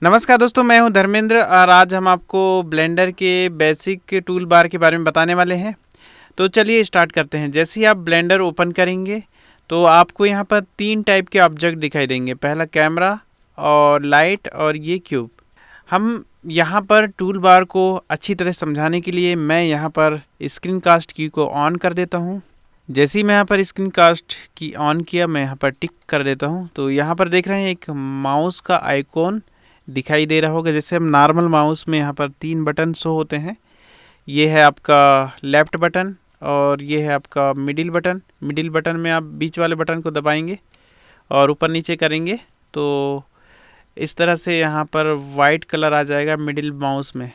नमस्कार दोस्तों, मैं हूं धर्मेंद्र और आज हम आपको ब्लेंडर के बेसिक टूल बार के बारे में बताने वाले हैं। तो चलिए स्टार्ट करते हैं। जैसे ही आप ब्लेंडर ओपन करेंगे तो आपको यहाँ पर 3 टाइप के ऑब्जेक्ट दिखाई देंगे। पहला कैमरा और लाइट और ये क्यूब। हम यहाँ पर टूल बार को अच्छी तरह समझाने के लिए मैं यहाँ पर स्क्रीन कास्ट की को ऑन कर देता हूँ। जैसे ही मैं यहाँ पर स्क्रीन कास्ट की ऑन किया, मैं यहाँ पर टिक कर देता हूँ तो यहाँ पर देख रहे हैं एक माउस का आइकॉन दिखाई दे रहा होगा। जैसे हम नॉर्मल माउस में यहाँ पर 3 बटन शो होते हैं। ये है आपका लेफ़्ट बटन और ये है आपका मिडिल बटन। मिडिल बटन में आप बीच वाले बटन को दबाएंगे और ऊपर नीचे करेंगे तो इस तरह से यहाँ पर वाइट कलर आ जाएगा मिडिल माउस में।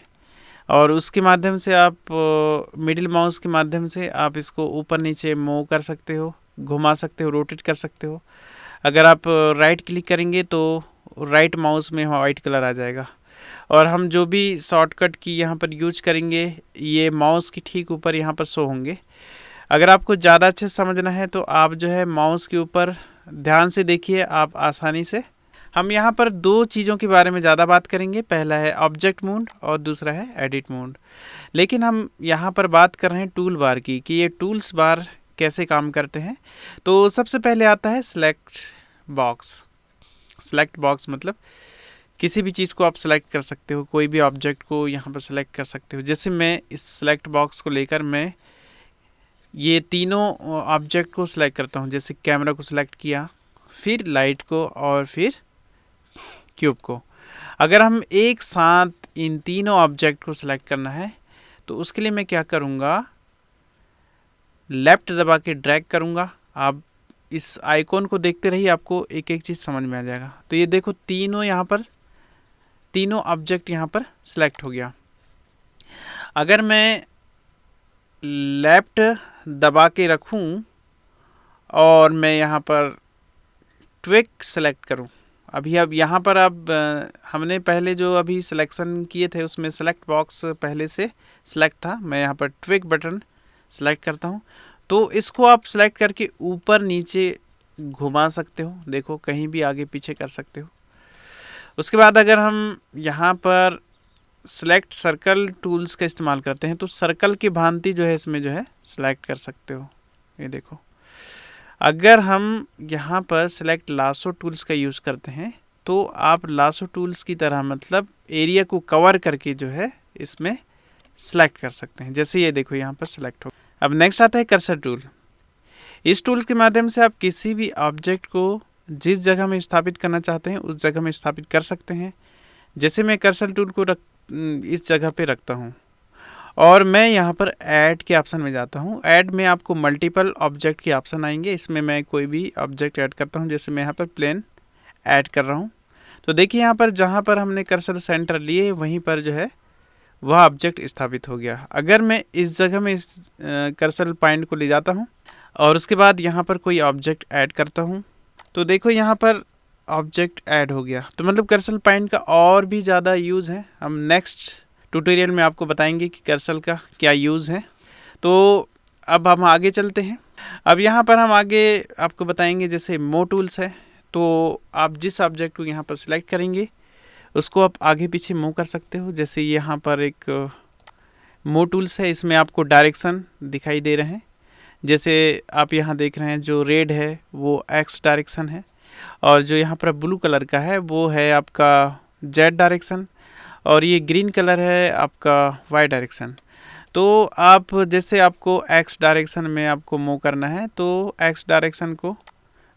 और उसके माध्यम से आप मिडिल माउस के माध्यम से आप इसको ऊपर नीचे मूव कर सकते हो, घुमा सकते हो, रोटेट कर सकते हो। अगर आप राइट क्लिक करेंगे तो राइट माउस में वाइट कलर आ जाएगा। और हम जो भी शॉर्टकट की यहाँ पर यूज करेंगे ये माउस की ठीक ऊपर यहाँ पर शो होंगे। अगर आपको ज़्यादा अच्छे से समझना है तो आप जो है माउस के ऊपर ध्यान से देखिए, आप आसानी से। हम यहाँ पर 2 चीज़ों के बारे में ज़्यादा बात करेंगे। पहला है ऑब्जेक्ट मोड और दूसरा है एडिट मोड। लेकिन हम यहाँ पर बात कर रहे हैं टूल बार की कि ये टूल्स बार कैसे काम करते हैं। तो सबसे पहले आता है सेलेक्ट बॉक्स। सेलेक्ट बॉक्स मतलब किसी भी चीज़ को आप सेलेक्ट कर सकते हो, कोई भी ऑब्जेक्ट को यहाँ पर सेलेक्ट कर सकते हो। जैसे मैं इस सेलेक्ट बॉक्स को लेकर मैं ये तीनों ऑब्जेक्ट को सिलेक्ट करता हूँ। जैसे कैमरा को सिलेक्ट किया, फिर लाइट को और फिर क्यूब को। अगर हम एक साथ इन तीनों ऑब्जेक्ट को सिलेक्ट करना है तो उसके लिए मैं क्या करूँगा, लेफ़्ट दबा के ड्रैग करूँगा। आप इस आइकॉन को देखते रहिए, आपको एक एक चीज़ समझ में आ जाएगा। तो ये देखो तीनों ऑब्जेक्ट यहाँ पर सिलेक्ट हो गया। अगर मैं लेफ़्ट दबा के रखूँ और मैं यहाँ पर ट्विक सेलेक्ट करूँ, अब यहाँ पर हमने पहले जो अभी सिलेक्शन किए थे उसमें सेलेक्ट बॉक्स पहले से सिलेक्ट था। मैं यहाँ पर ट्विक बटन सेलेक्ट करता हूँ तो इसको आप सेलेक्ट करके ऊपर नीचे घुमा सकते हो। देखो कहीं भी आगे पीछे कर सकते हो। उसके बाद अगर हम यहाँ पर सेलेक्ट सर्कल टूल्स का इस्तेमाल करते हैं तो सर्कल की भांति जो है इसमें जो है सेलेक्ट कर सकते हो। ये देखो, अगर हम यहाँ पर सेलेक्ट लासो टूल्स का यूज़ करते हैं तो आप लासो टूल्स की तरह मतलब एरिया को कवर करके जो है इसमें सेलेक्ट कर सकते हैं। जैसे ये देखो यहाँ पर सेलेक्ट हो। अब नेक्स्ट आता है कर्सर टूल। इस टूल्स के माध्यम से आप किसी भी ऑब्जेक्ट को जिस जगह में स्थापित करना चाहते हैं उस जगह में स्थापित कर सकते हैं। जैसे मैं कर्सर टूल को इस जगह पे रखता हूँ और मैं यहाँ पर ऐड के ऑप्शन में जाता हूँ। ऐड में आपको मल्टीपल ऑब्जेक्ट के ऑप्शन आएंगे। इसमें मैं कोई भी ऑब्जेक्ट ऐड करता हूँ। जैसे मैं यहाँ पर प्लेन ऐड कर रहा हूँ तो देखिए यहाँ पर जहाँ पर हमने कर्सर सेंटर लिए वहीं पर जो है वह ऑब्जेक्ट स्थापित हो गया। अगर मैं इस जगह में इस कर्सर पॉइंट को ले जाता हूँ और उसके बाद यहाँ पर कोई ऑब्जेक्ट ऐड करता हूँ तो देखो यहाँ पर ऑब्जेक्ट ऐड हो गया। तो मतलब कर्सर पॉइंट का और भी ज़्यादा यूज़ है। हम नेक्स्ट ट्यूटोरियल में आपको बताएंगे कि कर्सर का क्या यूज़ है। तो अब हम आगे चलते हैं। अब यहाँ पर हम आगे आपको बताएंगे जैसे मो टूल्स है तो आप जिस ऑब्जेक्ट को यहाँ पर सिलेक्ट करेंगे उसको आप आगे पीछे मूव कर सकते हो। जैसे यहाँ पर एक मो टूल्स है, इसमें आपको डायरेक्शन दिखाई दे रहे हैं। जैसे आप यहाँ देख रहे हैं जो रेड है वो एक्स डायरेक्शन है और जो यहाँ पर ब्लू कलर का है वो है आपका जेड डायरेक्शन और ये ग्रीन कलर है आपका वाई डायरेक्शन। तो आप जैसे आपको एक्स डायरेक्शन में आपको मूव करना है तो एक्स डायरेक्शन को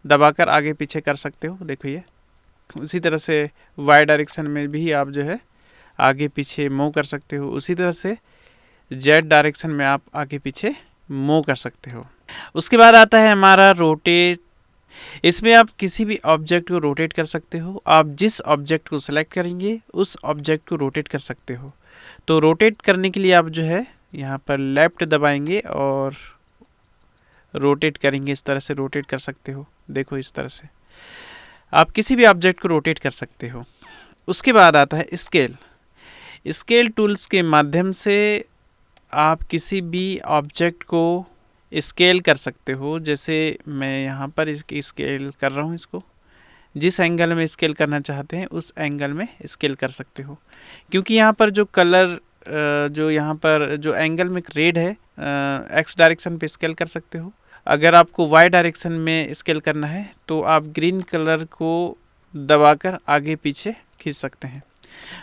दबाकर आगे पीछे कर सकते हो। देखो ये उसी तरह से वाई डायरेक्शन में भी आप जो है आगे पीछे मूव कर सकते हो। उसी तरह से जेड डायरेक्शन में आप आगे पीछे मूव कर सकते हो। उसके बाद आता है हमारा रोटेट। इसमें आप किसी भी ऑब्जेक्ट को रोटेट कर सकते हो। आप जिस ऑब्जेक्ट को सेलेक्ट करेंगे उस ऑब्जेक्ट को रोटेट कर सकते हो। तो रोटेट करने के लिए आप जो है यहाँ पर लेफ़्ट दबाएंगे और रोटेट करेंगे। इस तरह से रोटेट कर सकते हो। देखो इस तरह से आप किसी भी ऑब्जेक्ट को रोटेट कर सकते हो। उसके बाद आता है स्केल। स्केल टूल्स के माध्यम से आप किसी भी ऑब्जेक्ट को स्केल कर सकते हो। जैसे मैं यहाँ पर इसकी स्केल कर रहा हूँ इसको। जिस एंगल में स्केल करना चाहते हैं उस एंगल में स्केल कर सकते हो। क्योंकि यहाँ पर जो कलर जो यहाँ पर जो एंगल में रेड है, एक्स डायरेक्शन पे स्केल कर सकते हो। अगर आपको वाई डायरेक्शन में स्केल करना है तो आप ग्रीन कलर को दबाकर आगे पीछे खींच सकते हैं।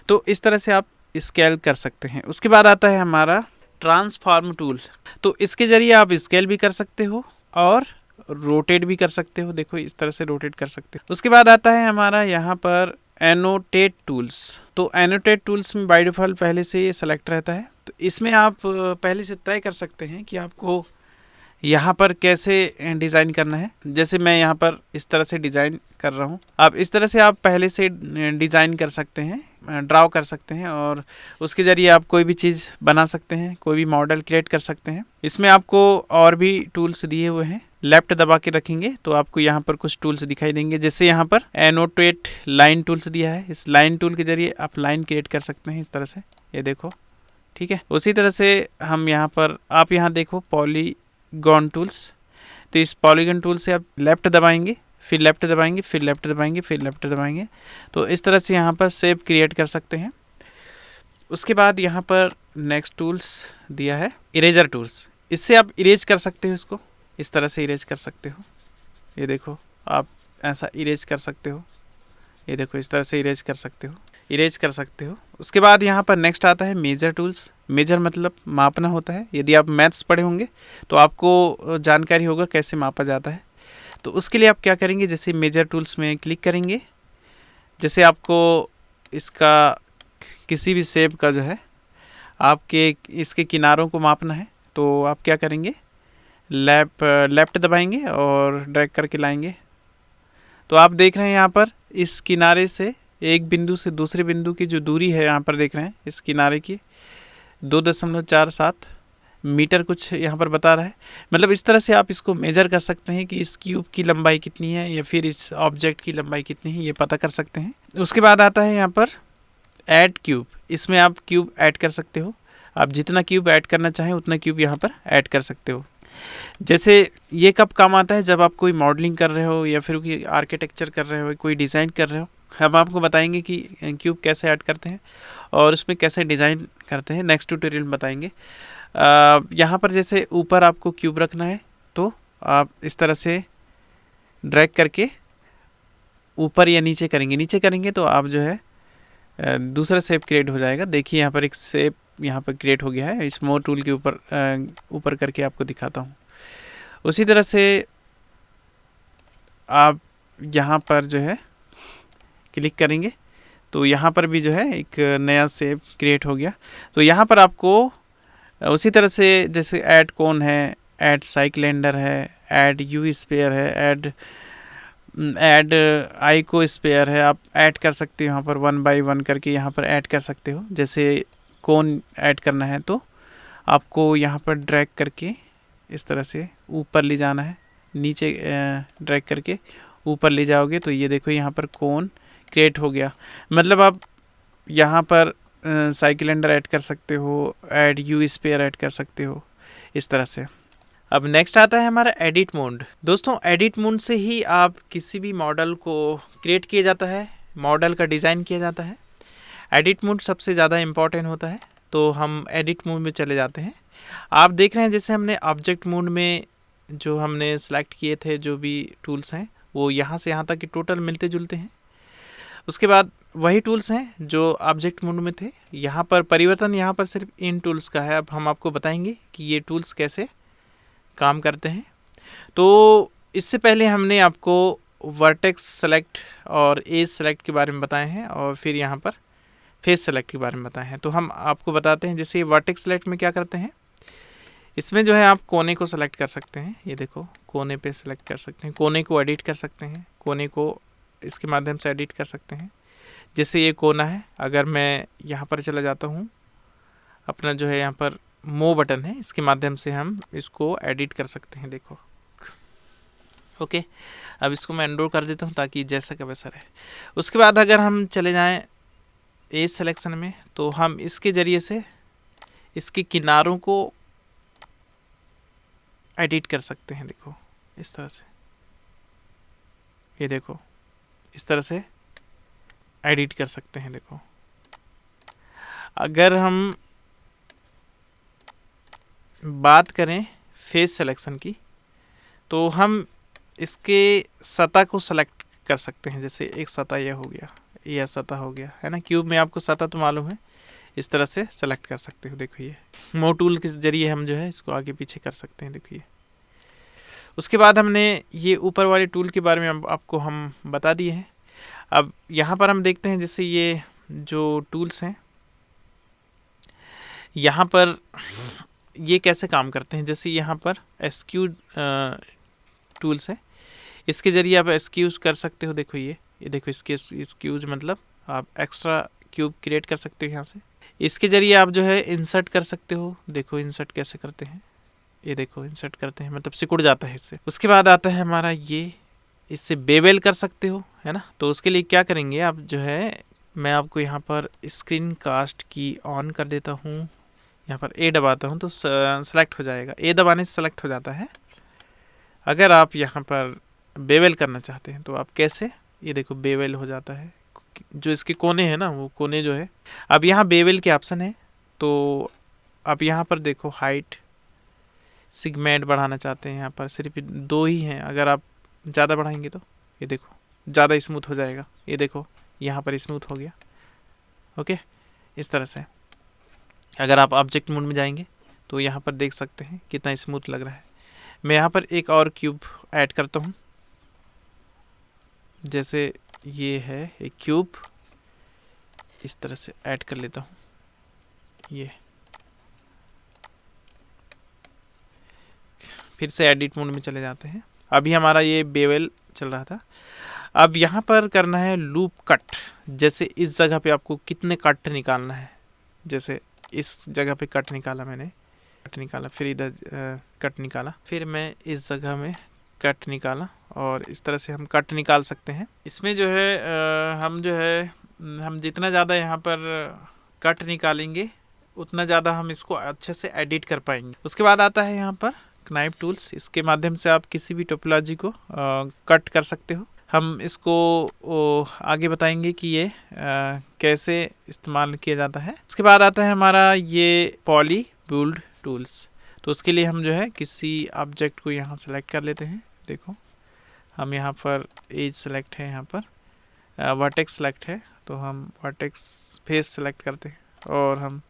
तो इस तरह से आप स्केल कर सकते हैं। उसके बाद आता है हमारा ट्रांसफॉर्म टूल। तो इसके ज़रिए आप स्केल भी कर सकते हो और रोटेट भी कर सकते हो। देखो इस तरह से रोटेट कर सकते हो। उसके बाद आता है हमारा यहाँ पर एनोटेट टूल्स। तो एनोटेट टूल्स में बाय डिफ़ॉल्ट पहले से ये सेलेक्ट रहता है। तो इसमें आप पहले से तय कर सकते हैं कि आपको यहाँ पर कैसे डिज़ाइन करना है। जैसे मैं यहाँ पर इस तरह से डिज़ाइन कर रहा हूँ, आप इस तरह से आप पहले से डिज़ाइन कर सकते हैं, ड्राव कर सकते हैं और उसके ज़रिए आप कोई भी चीज़ बना सकते हैं, कोई भी मॉडल क्रिएट कर सकते हैं। इसमें आपको और भी टूल्स दिए हुए हैं। लेफ्ट दबा के रखेंगे तो आपको यहाँ पर कुछ टूल्स दिखाई देंगे। जैसे यहाँ पर एनोटेट लाइन टूल्स दिया है। इस लाइन टूल के ज़रिए आप लाइन क्रिएट कर सकते हैं इस तरह से, ये देखो, ठीक है। उसी तरह से हम यहाँ पर, आप यहाँ देखो पॉलीगॉन टूल्स। तो इस पॉलीगॉन टूल से आप लेफ़्ट दबाएंगे, फिर लेफ़्ट दबाएंगे, फिर लेफ़्ट दबाएंगे, फिर लेफ़्ट दबाएंगे। तो इस तरह से यहाँ पर शेप क्रिएट कर सकते हैं। उसके बाद यहाँ पर नेक्स्ट टूल्स दिया है इरेजर टूल्स। इससे आप इरेज कर सकते हो, इसको इस तरह से इरेज कर सकते हो। ये देखो आप ऐसा इरेज कर सकते हो, ये देखो इस तरह से इरेज कर सकते हो, इरेज कर सकते हो। उसके बाद यहाँ पर नेक्स्ट आता है मेजर टूल्स। मेजर मतलब मापना होता है। यदि आप मैथ्स पढ़े होंगे तो आपको जानकारी होगा कैसे मापा जाता है। तो उसके लिए आप क्या करेंगे, जैसे मेजर टूल्स में क्लिक करेंगे। जैसे आपको इसका किसी भी शेप का जो है आपके इसके किनारों को मापना है तो आप क्या करेंगे, लेफ़्ट दबाएंगे और ड्रैग करके लाएंगे। तो आप देख रहे हैं यहाँ पर इस किनारे से एक बिंदु से दूसरे बिंदु की जो दूरी है, यहाँ पर देख रहे हैं इस किनारे की 2.47 मीटर कुछ यहाँ पर बता रहा है। मतलब इस तरह से आप इसको मेजर कर सकते हैं कि इस क्यूब की लंबाई कितनी है या फिर इस ऑब्जेक्ट की लंबाई कितनी है, ये पता कर सकते हैं। उसके बाद आता है यहाँ पर ऐड क्यूब। इसमें आप क्यूब ऐड कर सकते हो। आप जितना क्यूब ऐड करना चाहें उतना क्यूब यहाँ पर ऐड कर सकते हो। जैसे ये कब काम आता है, जब आप कोई मॉडलिंग कर रहे हो या फिर कोई आर्किटेक्चर कर रहे हो, कोई डिज़ाइन कर रहे हो। हम आपको बताएंगे कि क्यूब कैसे ऐड करते हैं और उसमें कैसे डिज़ाइन करते हैं, नेक्स्ट ट्यूटोरियल में बताएंगे। यहाँ पर जैसे ऊपर आपको क्यूब रखना है तो आप इस तरह से ड्रैग करके ऊपर या नीचे करेंगे। नीचे करेंगे तो आप जो है दूसरा शेप क्रिएट हो जाएगा। देखिए यहाँ पर एक शेप यहाँ पर क्रिएट हो गया है। इस मोर टूल के ऊपर करके आपको दिखाता हूँ। उसी तरह से आप यहाँ पर जो है क्लिक करेंगे तो यहाँ पर भी जो है एक नया शेप क्रिएट हो गया। तो यहाँ पर आपको उसी तरह से जैसे ऐड कौन है, ऐड साइक्लेंडर है, ऐड यू स्पेयर है, ऐड आइको स्पेयर है, आप ऐड कर सकते हो यहाँ पर 1 by 1 करके यहाँ पर ऐड कर सकते हो। जैसे कौन ऐड करना है तो आपको यहाँ पर ड्रैग करके इस तरह से ऊपर ले जाना है, नीचे ड्रैग करके ऊपर ले जाओगे तो ये देखो यहाँ पर कौन क्रिएट हो गया। मतलब आप यहाँ पर साइक्लेंडर ऐड कर सकते हो, ऐड यू स्पेयर ऐड कर सकते हो इस तरह से। अब नेक्स्ट आता है हमारा एडिट मोड। दोस्तों एडिट मोड से ही आप किसी भी मॉडल को क्रिएट किया जाता है, मॉडल का डिज़ाइन किया जाता है। एडिट मोड सबसे ज़्यादा इम्पॉर्टेंट होता है। तो हम एडिट मोड में चले जाते हैं। आप देख रहे हैं जैसे हमने ऑब्जेक्ट मोड में जो हमने सेलेक्ट किए थे जो भी टूल्स हैं वो यहाँ से यहाँ तक के टोटल मिलते जुलते हैं। उसके बाद वही टूल्स हैं जो ऑब्जेक्ट मोड में थे। यहाँ पर परिवर्तन यहाँ पर सिर्फ इन टूल्स का है। अब हम आपको बताएंगे कि ये टूल्स कैसे काम करते हैं। तो इससे पहले हमने आपको वर्टेक्स सेलेक्ट और एज सेलेक्ट के बारे में बताए हैं और फिर यहाँ पर फेस सेलेक्ट के बारे में बताए हैं। तो हम आपको बताते हैं। जैसे वर्टेक्स सेलेक्ट में क्या करते हैं, इसमें जो है आप कोने को सेलेक्ट कर सकते हैं। ये देखो कोने पे सेलेक्ट कर सकते हैं, कोने को एडिट कर सकते हैं, कोने को इसके माध्यम से एडिट कर सकते हैं। जैसे ये कोना है, अगर मैं यहाँ पर चला जाता हूँ, अपना जो है यहाँ पर मो बटन है, इसके माध्यम से हम इसको एडिट कर सकते हैं। देखो ओके, अब इसको मैं अनडू कर देता हूँ ताकि जैसा का वैसा रहे। उसके बाद अगर हम चले जाएं एज सिलेक्शन में तो हम इसके ज़रिए से इसके किनारों को एडिट कर सकते हैं। देखो इस तरह से, ये देखो इस तरह से एडिट कर सकते हैं। देखो अगर हम बात करें फेस सिलेक्शन की, तो हम इसके सतह को सेलेक्ट कर सकते हैं। जैसे एक सतह यह हो गया, यह सतह हो गया, है ना। क्यूब में आपको सतह तो मालूम है, इस तरह से सेलेक्ट कर सकते हो। देखो ये मूव टूल के जरिए हम जो है इसको आगे पीछे कर सकते हैं। देखिए उसके बाद हमने ये ऊपर वाले टूल के बारे में आपको हम बता दिए हैं। अब यहाँ पर हम देखते हैं जैसे ये जो टूल्स हैं यहाँ पर ये कैसे काम करते हैं। जैसे यहाँ पर एसक्यू टूल्स है, इसके जरिए आप एसक्यूज कर सकते हो। देखो ये देखो इसके एसक्यूज मतलब आप एक्स्ट्रा क्यूब क्रिएट कर सकते हो यहाँ से। इसके जरिए आप जो है इंसर्ट कर सकते हो। देखो इंसर्ट कैसे करते हैं, ये देखो इंसर्ट करते हैं मतलब सिकुड़ जाता है इससे। उसके बाद आता है हमारा ये, इससे बेवेल कर सकते हो, है ना। तो उसके लिए क्या करेंगे आप जो है, मैं आपको यहाँ पर स्क्रीन कास्ट की ऑन कर देता हूँ। यहाँ पर ए दबाता हूँ तो सेलेक्ट हो जाएगा, ए दबाने से सेलेक्ट हो जाता है। अगर आप यहाँ पर बेवेल करना चाहते हैं तो आप कैसे, ये देखो बेवेल हो जाता है। जो इसके कोने हैं ना, वो कोने जो है, अब यहाँ बेवेल के ऑप्शन है। तो आप यहाँ पर देखो हाइट सिगमेंट बढ़ाना चाहते हैं, यहाँ पर सिर्फ 2 ही हैं। अगर आप ज़्यादा बढ़ाएंगे तो ये देखो ज़्यादा स्मूथ हो जाएगा। ये देखो यहाँ पर स्मूथ हो गया। ओके, इस तरह से अगर आप ऑब्जेक्ट मोड में जाएंगे तो यहाँ पर देख सकते हैं कितना स्मूथ लग रहा है। मैं यहाँ पर एक और क्यूब ऐड करता हूँ। जैसे ये है एक क्यूब, इस तरह से ऐड कर लेता हूँ। ये फिर से एडिट मोड में चले जाते हैं। अभी हमारा ये बेवेल चल रहा था। अब यहाँ पर करना है लूप कट। जैसे इस जगह पे आपको कितने कट निकालना है, जैसे इस जगह पे कट निकाला मैंने, कट निकाला, फिर इधर कट निकाला, फिर मैं इस जगह में कट निकाला, और इस तरह से हम कट निकाल सकते हैं। इसमें जो है हम जो है हम जितना ज़्यादा यहाँ पर कट निकालेंगे उतना ज़्यादा हम इसको अच्छे से एडिट कर पाएंगे। उसके बाद आता है यहाँ पर नाइफ टूल्स। इसके माध्यम से आप किसी भी टोपोलॉजी को कट कर सकते हो। हम इसको आगे बताएंगे कि ये कैसे इस्तेमाल किया जाता है। उसके बाद आता है हमारा ये पॉली बिल्ड टूल्स। तो उसके लिए हम जो है किसी ऑब्जेक्ट को यहाँ सेलेक्ट कर लेते हैं। देखो हम यहाँ पर एज सेलेक्ट है, यहाँ पर वर्टेक्स सेलेक्ट है, तो हम वर्टेक्स फेस सेलेक्ट करते हैं और हम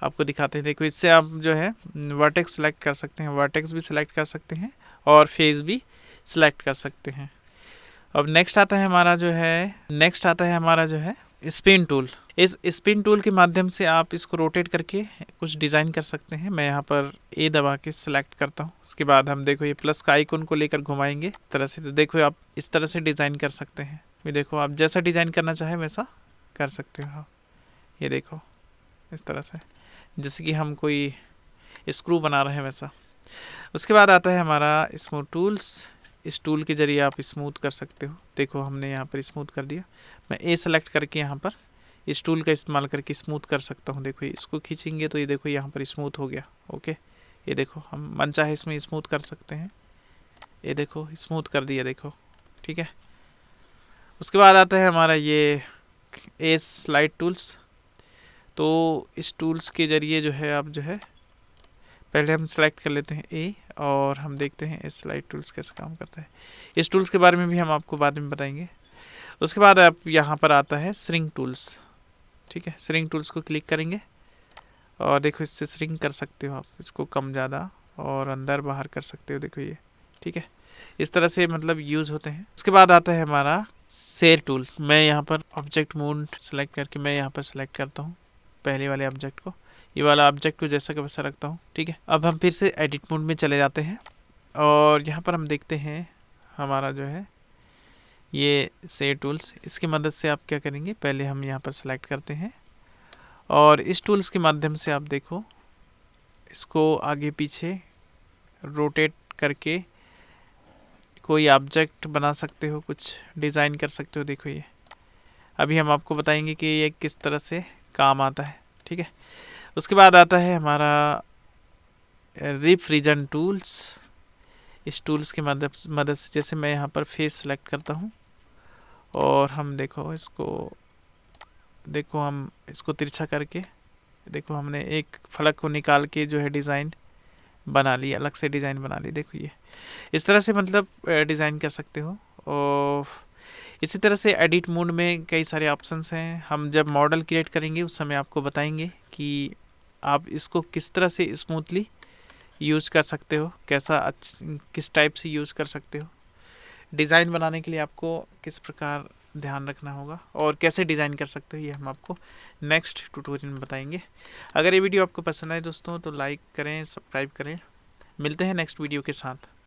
आपको दिखाते हैं। देखो इससे आप जो है वर्टेक्स सेलेक्ट कर सकते हैं, वर्टेक्स भी सिलेक्ट कर सकते हैं और फेस भी सिलेक्ट कर सकते हैं। अब नेक्स्ट आता है हमारा जो है स्पिन टूल। इस स्पिन टूल के माध्यम से आप इसको रोटेट करके कुछ डिज़ाइन कर सकते हैं। मैं यहाँ पर ए दबा के सिलेक्ट करता हूँ। उसके बाद हम देखो ये प्लस का आइकन को लेकर घुमाएंगे इस तरह से, तो देखो आप इस तरह से डिज़ाइन कर सकते हैं। ये देखो आप जैसा डिज़ाइन करना चाहे वैसा कर सकते हो। ये देखो इस तरह से, जैसे कि हम कोई स्क्रू बना रहे हैं वैसा। उसके बाद आता है हमारा स्मूथ टूल्स। इस टूल के जरिए आप स्मूथ कर सकते हो। देखो हमने यहाँ पर स्मूथ कर दिया। मैं ए सेलेक्ट करके यहाँ पर इस टूल का इस्तेमाल करके स्मूथ कर सकता हूँ। देखो इसको खींचेंगे तो ये देखो यहाँ पर स्मूथ हो गया। ओके, ये देखो हम मन चाहे इसमें स्मूथ कर सकते हैं। ये देखो स्मूथ कर दिया, देखो ठीक है। उसके बाद आता है हमारा ये ए स्लाइड टूल्स। तो इस टूल्स के ज़रिए जो है आप जो है पहले हम सेलेक्ट कर लेते हैं ए, और हम देखते हैं इस स्लाइड टूल्स कैसे काम करता है। इस टूल्स के बारे में भी हम आपको बाद में बताएंगे। उसके बाद आप यहाँ पर आता है श्रिंक टूल्स। ठीक है, श्रिंक टूल्स को क्लिक करेंगे और देखो इससे श्रिंक कर सकते हो आप, इसको कम ज़्यादा और अंदर बाहर कर सकते हो। देखो ये ठीक है, इस तरह से मतलब यूज़ होते हैं। उसके बाद आता है हमारा शेयर टूल। मैं यहाँ पर ऑब्जेक्ट मोड सेलेक्ट करके मैं यहाँ पर सेलेक्ट करता हूँ पहले वाले ऑब्जेक्ट को, ये वाला ऑब्जेक्ट को जैसा का वैसा रखता हूँ। ठीक है, अब हम फिर से एडिट मोड में चले जाते हैं और यहाँ पर हम देखते हैं हमारा जो है ये शेयर टूल्स। इसकी मदद से आप क्या करेंगे, पहले हम यहाँ पर सेलेक्ट करते हैं और इस टूल्स के माध्यम से आप देखो इसको आगे पीछे रोटेट करके कोई ऑब्जेक्ट बना सकते हो, कुछ डिज़ाइन कर सकते हो। देखो ये अभी हम आपको बताएंगे कि ये किस तरह से काम आता है। ठीक है, उसके बाद आता है हमारा रिप रीजन टूल्स। इस टूल्स की मदद से जैसे मैं यहाँ पर फेस सेलेक्ट करता हूँ और हम देखो हम इसको तिरछा करके देखो हमने एक फलक को निकाल के जो है डिज़ाइन बना ली, अलग से डिज़ाइन बना ली। देखो ये इस तरह से मतलब डिज़ाइन कर सकते हो। और इसी तरह से एडिट मोड में कई सारे ऑप्शंस हैं, हम जब मॉडल क्रिएट करेंगे उस समय आपको बताएंगे कि आप इसको किस तरह से स्मूथली यूज़ कर सकते हो, किस टाइप से यूज़ कर सकते हो। डिज़ाइन बनाने के लिए आपको किस प्रकार ध्यान रखना होगा और कैसे डिज़ाइन कर सकते हो, ये हम आपको नेक्स्ट ट्यूटोरियल में बताएंगे। अगर ये वीडियो आपको पसंद आए दोस्तों तो लाइक करें, सब्सक्राइब करें। मिलते हैं नेक्स्ट वीडियो के साथ।